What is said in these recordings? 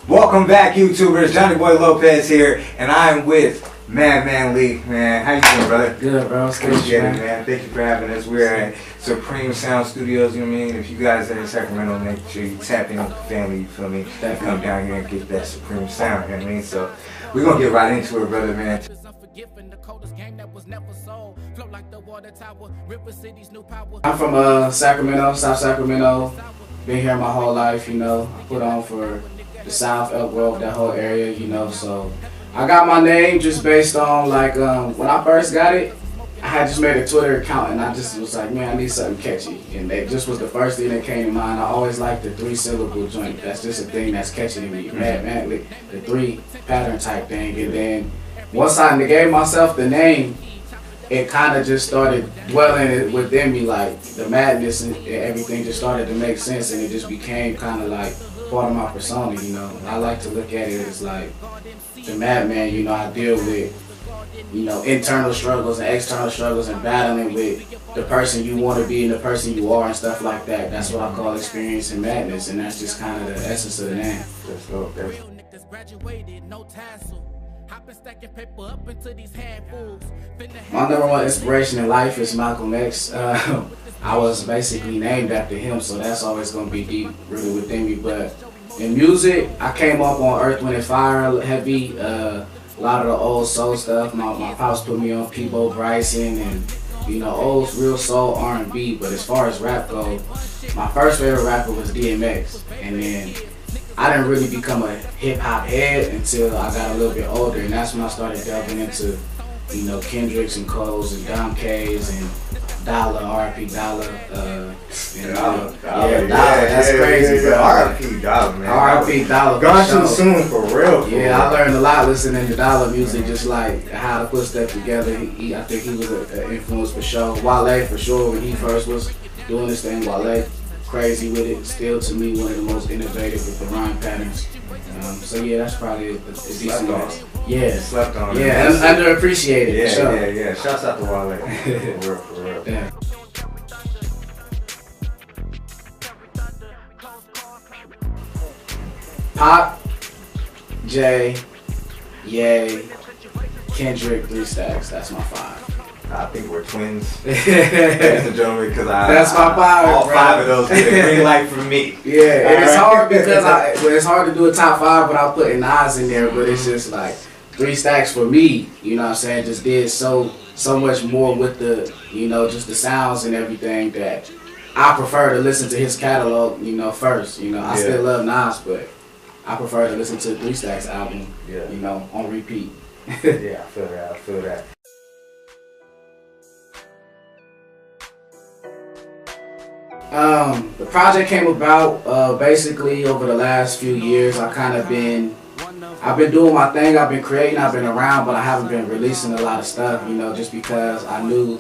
Welcome back, YouTubers. Johnny Boy Lopez here, and I'm with Madmanleek, man. How you doing, brother? Good, bro. Appreciate it, man. Thank you for having us. We're at Supreme Sound Studios, you know what I mean? If you guys are in Sacramento, make sure you tap in with the family, you feel me? Come down here and get that Supreme Sound, you know what I mean? So, we're going to get right into it, brother, man. I'm from Sacramento, South Sacramento. Been here my whole life, you know. Put on for the South, Elk Grove, that whole area, you know. So I got my name just based on like when I first got it, I had just made a Twitter account and I just was like, man, I need something catchy. And that just was the first thing that came to mind. I always liked the 3-syllable joint. That's just a thing that's catchy to me. Madmanleek, the 3 pattern type thing. And then once I gave myself the name, it kind of just started dwelling within me, like the madness and everything just started to make sense, and it just became kind of like part of my persona, you know. I like to look at it as like the madman, you know. I deal with, you know, internal struggles and external struggles and battling with the person you want to be and the person you are and stuff like that. That's what I call experiencing madness, and that's just kind of the essence of the name. Let's go, okay. My number one inspiration in life is Malcolm X. I was basically named after him, so that's always going to be deep rooted within me. But in music, I came up on Earth, Wind, and Fire heavy. A lot of the old soul stuff. My pops put me on Peabo Bryson and, you know, old real soul R&B. But as far as rap goes, my first favorite rapper was DMX, and then I didn't really become a hip-hop head until I got a little bit older, and that's when I started delving into, you know, Kendricks and Coles and Dom K's and Dollar, R.I.P. Dollar. Dollar, that's crazy, bro. R.I.P. Dollar, man. R.I.P. Dollar. Gone too soon, for real. Yeah, I learned a lot listening to Dollar music, just like how to put stuff together. I think he was an influence for sure. Wale, for sure, when he first was doing this thing, Wale. Crazy with it, still to me one of the most innovative with the rhyme patterns. So yeah, that's probably a decent list. Yeah, slept on. Yeah, underappreciated. Yeah, sure. yeah. Shouts out to Wale. For real. Yeah. Pop, Jay, Ye, Kendrick, 3 Stacks. That's my 5. I think we're twins, ladies and gentlemen, because that's my 5. All bro. 5 of those get a green light from me. Yeah, and it's hard because it's hard to do a top 5 without putting Nas in there, but it's just like 3 Stacks for me, you know what I'm saying, just did so much more with the, you know, just the sounds and everything that I prefer to listen to his catalog, you know, first. You know, I still love Nas, but I prefer to listen to the 3 Stacks album, you know, on repeat. Yeah, I feel that. The project came about basically over the last few years. I've been doing my thing. I've been creating. I've been around, but I haven't been releasing a lot of stuff. You know, just because I knew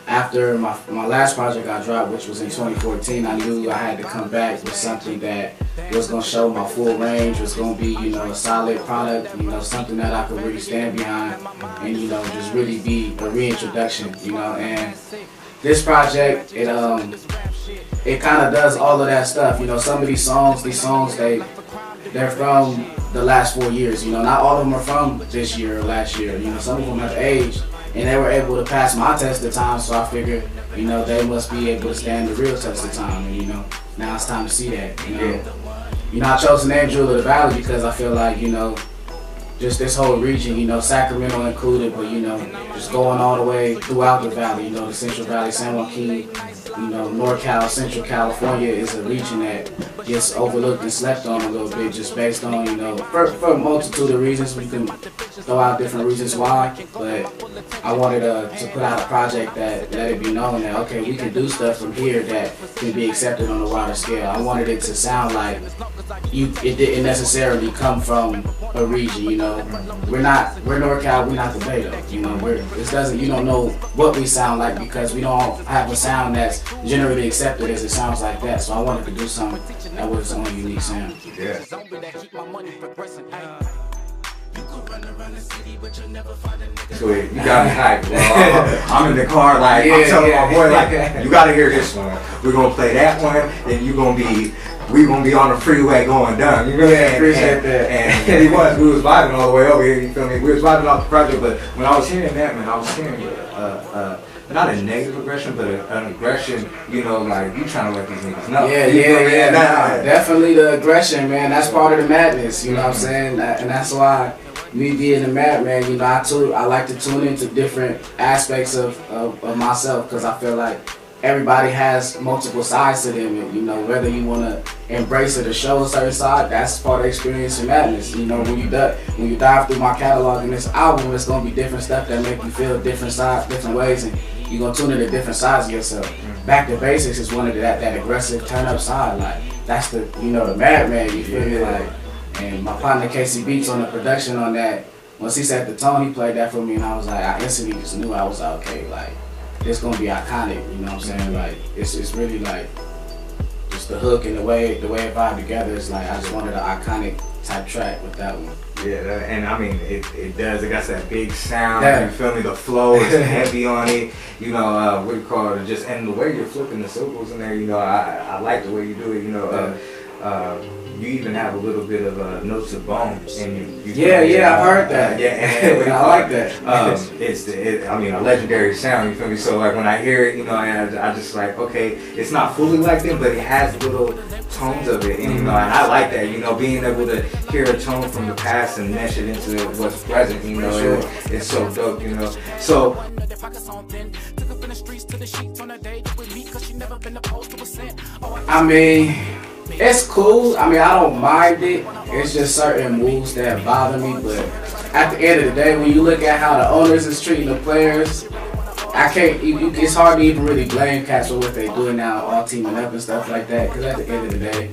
after my last project I dropped, which was in 2014, I knew I had to come back with something that was gonna show my full range. Was gonna be, you know, a solid product. You know, something that I could really stand behind, and, you know, just really be a reintroduction. You know, and this project, it kind of does all of that stuff. You know, some of these songs, they're from the last 4 years. You know, not all of them are from this year or last year. You know, some of them have aged, and they were able to pass my test of time. So I figured, you know, they must be able to stand the real test of time. And, you know, now it's time to see that. You know, I chose the name Jewel of the Valley because I feel like, you know, just this whole region, you know, Sacramento included, but, you know, just going all the way throughout the valley, you know, the Central Valley, San Joaquin, you know, NorCal, Central California is a region that gets overlooked and slept on a little bit just based on, you know, for a multitude of reasons. We can throw out different reasons why, but I wanted to put out a project that let it be known that, okay, we can do stuff from here that can be accepted on a wider scale. I wanted it to sound like it didn't necessarily come from a region, you know. We're NorCal, we're not the Bay though, you know. You don't know what we sound like because we don't have a sound that's generally accepted as it sounds like that. So I wanted to do something that was its own unique sound. Yeah. So you got me hyped, bro. I'm in the car, like, I'm telling my boy, like, you gotta hear this one. We're gonna play that one, and we gonna be on the freeway going down. You really appreciate that. And we was vibing all the way over here. You feel me? We was vibing off the project, but when I was hearing that, man, I was hearing not a negative aggression, but an aggression. You know, like you trying to let these niggas know. Yeah. Definitely the aggression, man. That's part of the madness. You know what I'm saying? And that's why. Me being a madman, you know, I like to tune into different aspects of myself, because I feel like everybody has multiple sides to them, and you know, whether you want to embrace it or show a certain side, that's part of experience and madness. You know, when you dive through my catalog in this album, it's gonna be different stuff that make you feel different sides, different ways, and you're gonna tune into different sides of yourself. Back to basics is one of that aggressive turn up side, like that's the, you know, the madman. You feel me, like. And my partner Casey Beats on the production on that, once he set the tone, he played that for me, and I was like, I instantly just knew, I was like, okay, like, it's gonna be iconic, you know what I'm saying? Like, it's really like, just the hook and the way it vibed together, it's like, I just wanted an iconic type track with that one. Yeah, and I mean, it does, it got that big sound, you feel me, the flow is heavy on it, you know, what do you call it, just, and the way you're flipping the syllables in there, you know, I like the way you do it, you know, you even have a little bit of notes of bone in you. I've heard that. And I like that. I mean, a legendary sound. You feel me? So like when I hear it, you know, I just like, okay, it's not fully like them, but it has little tones of it, and you know, and I like that. You know, being able to hear a tone from the past and mesh it into what's present. You know, it's so dope. You know, so. I mean, it's cool. I mean, I don't mind it. It's just certain moves that bother me. But at the end of the day, when you look at how the owners is treating the players, I can't. It's hard to even really blame cats for what they doing now, all teaming up and stuff like that. Because at the end of the day,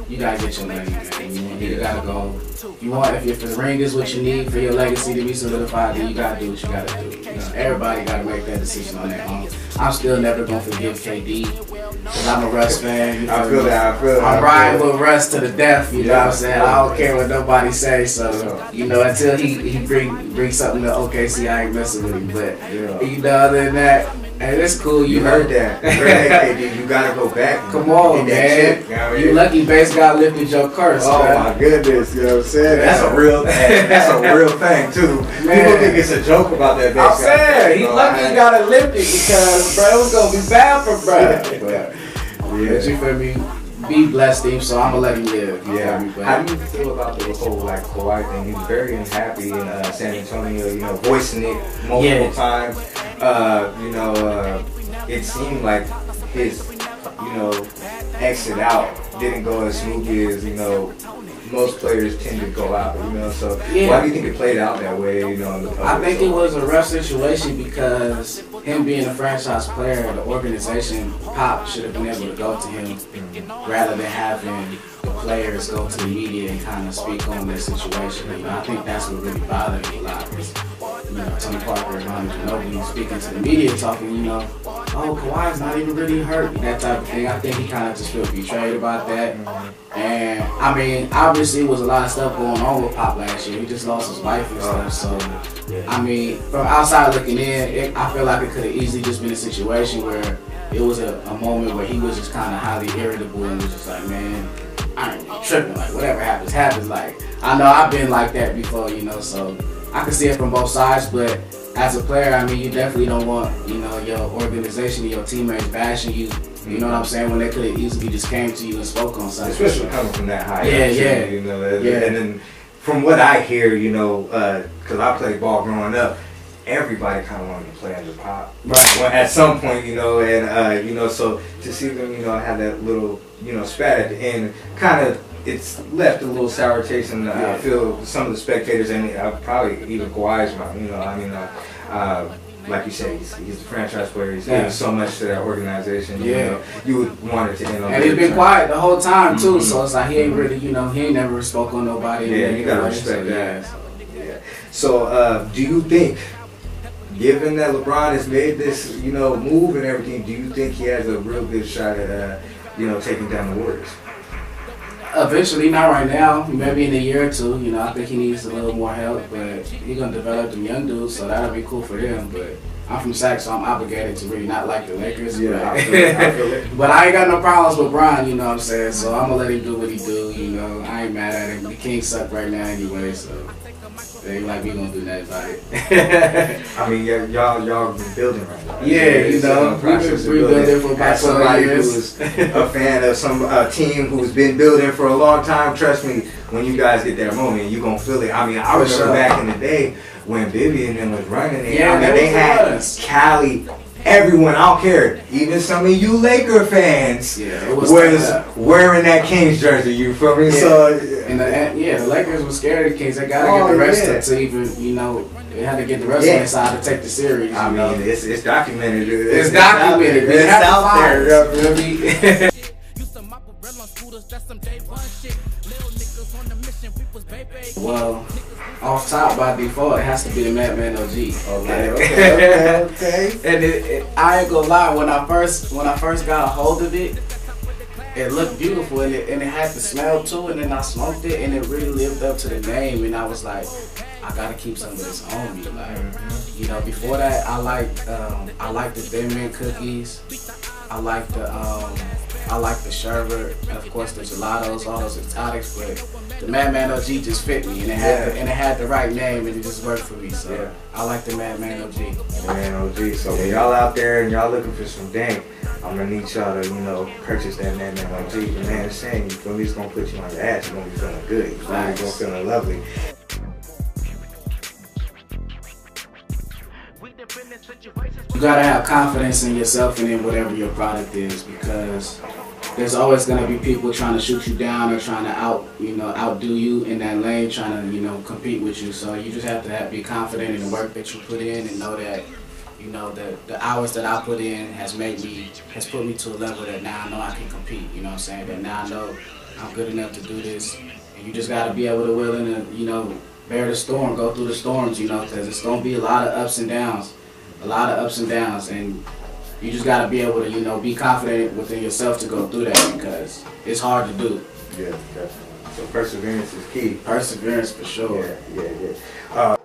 you gotta get your money, man. You gotta go. You want if the ring is what you need for your legacy to be solidified, then you gotta do what you gotta do. You know, everybody gotta make that decision on their own. I'm still never gonna forgive KD because I'm a Russ fan. You know, I feel that. I'm riding with Russ to the death. You know what I'm saying? I don't care what nobody say. So you know, until he bring something to OKC, I ain't messing with him. But you know, other than that. Hey, that's cool. You heard that. KD, you gotta go back. Come on, man. Check, you lucky base God lifted your curse. Oh man. My goodness, you know what I'm saying? That's a real thing. That's a real thing too. Man. People think it's a joke about that. I'm saying he lucky he got it lifted because bro, it was gonna be bad for bro. But you feel me? Be blessed, Steve. So I'ma let him live. How do you feel about the whole like Kawhi thing? He was very unhappy in San Antonio. You know, voicing it multiple times. You know, it seemed like his, you know, exit out didn't go as smoothly as, you know, most players tend to go out, you know, so why do you think it played out that way, you know, in the public? I think it was a rough situation because him being a franchise player, the organization, Pop, should have been able to go to him rather than having the players go to the media and kind of speak on their situation. You know, I think that's what really bothered me a lot. You know, Tony Parker and Ronnie Ginobili speaking to the media, talking, you know, oh, Kawhi's not even really hurt, that type of thing. I think he kind of just felt betrayed about that. And I mean, obviously, it was a lot of stuff going on with Pop last year. He just lost his wife and stuff. So, I mean, from outside looking in, I feel like it could have easily just been a situation where it was a moment where he was just kind of highly irritable and was just like, man, I ain't really tripping. Like, whatever happens, happens. Like, I know I've been like that before, you know, so I can see it from both sides, but as a player, I mean, you definitely don't want, you know, your organization and your teammates bashing you. You know what I'm saying? When they could have easily just came to you and spoke on something. Especially coming from that high. You know, and then from what I hear, you know, because I played ball growing up, everybody kind of wanted to play under Pop. Right. Well, at some point, you know, and, you know, so to see them, you know, have that little, you know, spat at the end, kind of, it's left a little sour taste in, I feel, some of the spectators, and probably even Kawhi's mouth, you know, I mean, like you said, he's the franchise player. He's given so much to that organization. You know, you would want it to end on. And he's been quiet the whole time too, so it's like he ain't really, you know, he ain't never spoke on nobody. Yeah, you gotta respect that. So, do you think, given that LeBron has made this, you know, move and everything, do you think he has a real good shot at, you know, taking down the Warriors? Eventually, not right now. Maybe in a year or two. You know, I think he needs a little more help, but he's gonna develop them young dudes, so that'll be cool for them. But I'm from Sac, so I'm obligated to really not like the Lakers. Yeah, I feel it. But I ain't got no problems with Bron, you know what I'm saying? So I'm gonna let him do what he do, you know. I ain't mad at him. The Kings suck right now anyway, so they ain't like we gonna do nothing about it. I mean, y'all been building right now. Yeah, you know, we've been rebuilding for about 12 years. Who's a fan of some team who's been building for a long time, trust me, when you guys get that moment, you gonna feel it. I mean, I remember back in the day when Bibby and them was running it. I mean, they had Cali. Everyone, I don't care, even some of you Laker fans was wearing that Kings jersey, you feel me? Yeah. So, the Lakers were scared of the Kings. They gotta get the rest to even, you know, they had to get the rest on their side to take the series. I mean, it's documented. It's documented. It's out there. Well, off top by default, it has to be the Madman OG. Okay. And I ain't gonna lie, when I first got a hold of it, it looked beautiful and it had the smell too. And then I smoked it and it really lived up to the name. And I was like, I gotta keep some of this on me. Like, you know, before that, I liked the Thin Mint cookies. I like the sherbet, and of course the gelatos, all those exotics. But the Madman OG just fit me, and it had the right name, and it just worked for me. So I like the Madman OG. Madman OG. So when y'all out there and y'all looking for some dank, I'm gonna need y'all to, you know, purchase that Madman OG. The man is saying, you feel me? It's gonna put you on your ass. You're gonna be feeling good. You're gonna be feeling lovely. You gotta have confidence in yourself and in whatever your product is, because there's always gonna be people trying to shoot you down or trying to outdo you in that lane, trying to, you know, compete with you. So you just have to be confident in the work that you put in and know that, you know, the hours that I put in has put me to a level that now I know I can compete. You know what I'm saying? That now I know I'm good enough to do this. And you just gotta be able to willing to, you know, bear the storm, go through the storms, you know, because it's gonna be a lot of ups and downs. And you just gotta be able to, you know, be confident within yourself to go through that, because it's hard to do. Yeah, definitely. So perseverance is key. Perseverance for sure. Yeah.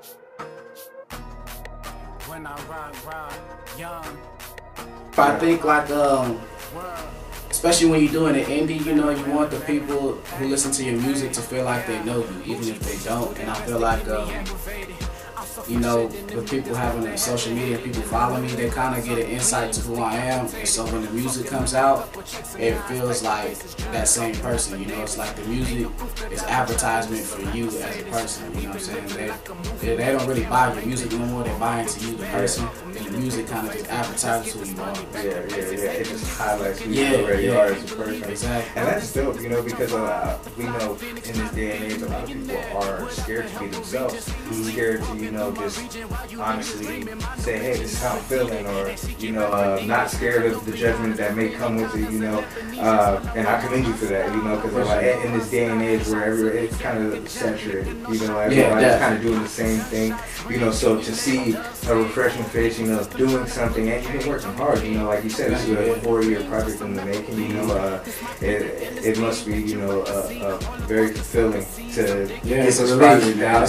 When I ride young. I think like especially when you're doing an indie, you know, you want the people who listen to your music to feel like they know you, even if they don't. And I feel like you know, with people having a social media, people follow me, they kind of get an insight to who I am. And so when the music comes out, it feels like that same person. You know, it's like the music is advertisement for you as a person. You know what I'm saying? They don't really buy your music no more. They buy into you, the person, and the music kind of just advertises who you are. Yeah. It just highlights who you already are as a person. Exactly. And that's dope, you know, because we know in this day and age, a lot of people are scared to be themselves, scared to, you know, just honestly say, hey, this is how I'm feeling, or, you know, not scared of the judgment that may come with it, you know, and I commend you for that, you know, because like, in this day and age where it's kind of saturated, you know, everybody's kind of doing the same thing, you know, so to see a refreshing face, you know, doing something, and you've been working hard, you know, like you said, this is a 4-year project in the making, you know, it must be, you know, very fulfilling to get this project now,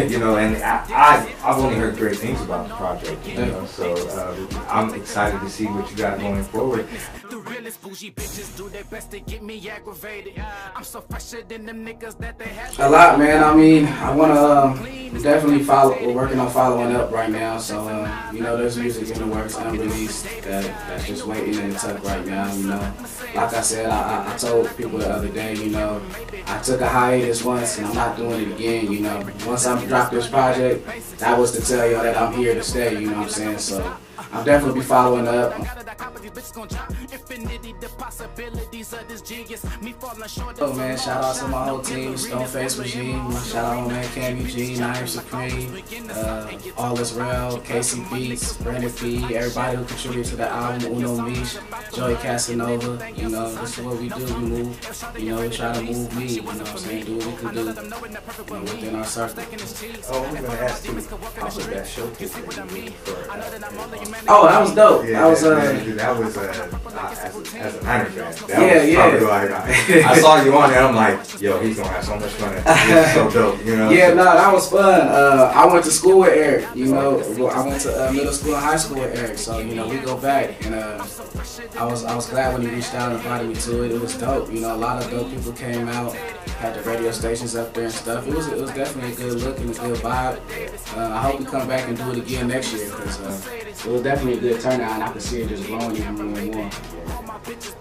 you know, and I've only heard great things about the project, you know, so I'm excited to see what you got going forward. A lot, man. I mean, I want to definitely we're working on following up right now, so you know, there's music in the works unreleased that's just waiting in the tuck right now, you know. Like I said, I told people the other day, you know, I took a hiatus once and I'm not doing it again, you know. Once I dropped this project, that was to tell y'all that I'm here to stay, you know what I'm saying? So I'll definitely be following up. Oh man, shout out to my whole team, Stoneface Regime, shout out my man Cam Eugene, I Am Supreme, All Is Real, Casey Beats, Brandon P, everybody who contributed to the album, Uno Mish, Joey Casanova, you know, this is what we do, we move, you know, we try to move me, you know what I'm saying, do what we can do, you know, within our circle. Oh, I'm going to ask you, how was that showcase that you did for Oh, that was dope. Yeah, that was as a Niner fan. That Yeah, was yeah. probably like, I saw you on there. I'm like, yo, he's gonna have so much fun. It's so dope, you know. Yeah, no, that was fun. I went to school with Eric. You know, I went to middle school and high school with Eric. So you know, we go back, and I was glad when he reached out and invited me to it. It was dope. You know, a lot of dope people came out, had the radio stations up there and stuff. It was definitely a good look and a good vibe. I hope we come back and do it again next year because it was definitely a good turnout, and I could see it just growing even more and more.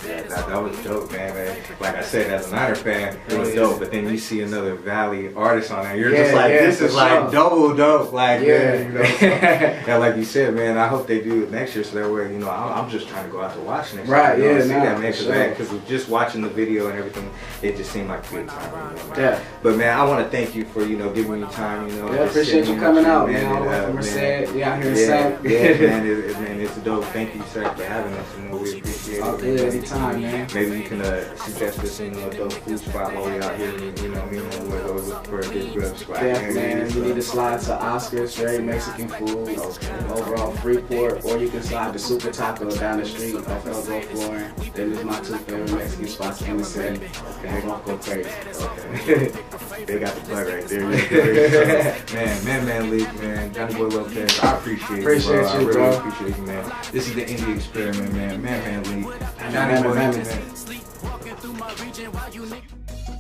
Yeah, that was dope, man. Like I said, as a Niner fan, it was dope. But then you see another Valley artist on there, you're just like, this is like double dope. Like, man, you know. So, yeah, like you said, man. I hope they do it next year, so that way, you know, I'm just trying to go out to watch next year. Right? You know, Yeah, see that next sure. because just watching the video and everything, it just seemed like a good time. You know, man. Yeah. But man, I want to thank you for giving me time. You know, Yeah, just appreciate sitting you with coming out, man. man. We're sad. We out here in Yeah, South. man, it's dope. Thank you, sir, for having us. You know, we appreciate it. All good anytime, man. Maybe you can suggest us in a dope food spot while we out here. You know, me and we'll go look for a good grub spot. Yeah, man. You need to slide to Oscar's, straight Mexican food. Overall Freeport, or you can slide to Super Taco down the street off Elbow Flooring. Them is my two favorite Mexican spots in the city. They're gonna go crazy. Okay. They got the plug right there. Man, Madmanleek, man, Johnny Boy Lopez, I appreciate Appreciate you, you, I really bro. appreciate you, man. This is the Indie Experiment, man. Madmanleek. Johnny Boy Lopez. Walking through my region while you niggas